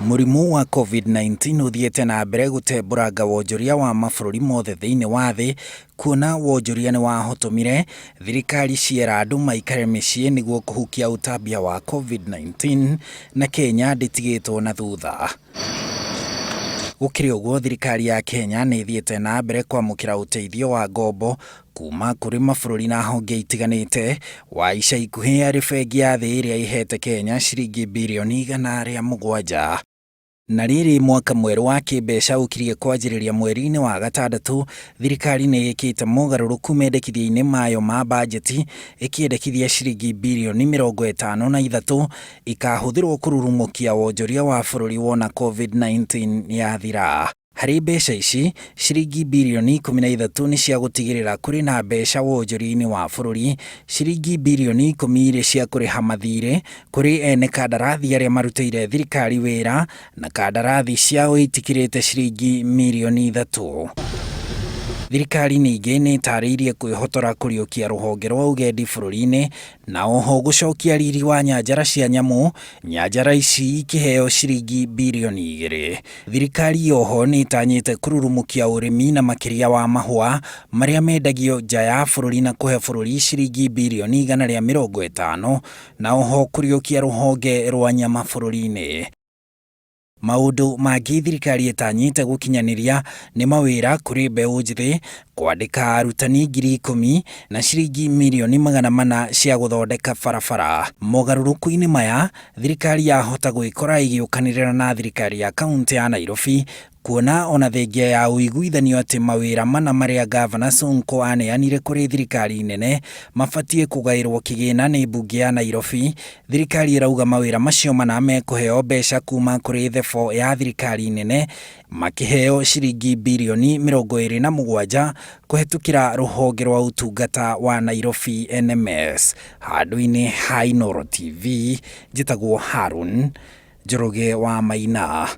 Murimu wa COVID-19 uthiete na mbere gutembũranga wonjoria wa mabũrũri mothe thĩinĩ wa thĩ, kuona wonjoria ni wahotomire thirikari ciera andũ maikare mĩciĩ nĩguo kũhukia ũtambia wa COVID-19 na Kenya ndĩtigĩtwo na thutha. Gũkĩrĩ ũguo, thirikari ya Kenya nĩ ithiĩte na mbere kwamukira uteithio wa ngombo kuuma kuri mabũrũri na honge itiganite wa ica ikuhĩ arĩ bengi ya thĩ ĩrĩa ihete Kenya ciringi birioni 107. Na rĩrĩ mwaka mwerũ wa kĩmbeca ũkirie kwanjĩrĩria mweri-inĩ wa gatandatũ, thirikari nĩ ĩkĩte mogarũrũku mendekithia-inĩ mayo ma bajeti, ĩkĩendekithia ciringi birioni 53 ikahũthĩrwo kũrurumũkia wonjoria wa bũrũri wona COVID-19 yathira. Harĩ mbeca ici, ciringi birioni 13 nĩ cia gũtigĩrĩra kũrĩ na mbeca wonjoria-inĩ wa bũrũri, ciringi birioni 10 irĩ cia kũrĩha mathirĩ kũrĩ ene kandarathi arĩa marutĩire thirikari wĩra, na kandarathi ciao itikĩrĩte ciringi mirioni 3. Thirikari ningĩ nĩ ĩtarĩirie kwĩhotora kũriũkia rũhonge rwa ũgendi bũrũri-inĩ, na oho gũcokia riri wa nyanjara cia nyamũ, nyanjara ici ikĩheo ciringi birioni 2. Thirikari oho nĩ ĩtanyĩte kũrurumũkia ũrĩmi na makĩria wa mahũa marĩa mendagio nja ya bũrũri na kũhe bũrũri ciringi birioni 150, na oho kũriũkia rũhonge rwa nyama bũrũri-inĩ. Maũndũ mangĩ thirikari ĩtanyĩte gũkinyanĩria nĩ mawĩra kũrĩ mbeũ njĩthĩ, kwandĩka arutani 10,000 na ciringi mirioni 400 cia gũthondeka barabara. Mogarũrũku-inĩ maya, thirikari yahota gwĩkora ĩgĩũkanĩrĩra na thirikari ya kaunti ya Nairobi, kuona ona thengia ya ũiguithanio atĩ mawĩra mana marĩa Gavana Sonko aneanire kũrĩ thirikari nene mabatiĩ kũgaĩrwo kĩgĩna nĩ mbunge ya Nairobi. Thirikari ĩrauga mawĩra macio mana mekũheo mbeca kuma kũrĩ thebo ya thirikari nene, makĩheo ciringi birioni 27 kũhetũkĩra rũhonge rwa ũtungata wa Nairobi NMS. Handũ-inĩ ha Inooro TV, njĩtagwo Harun Njoroge wa Maina.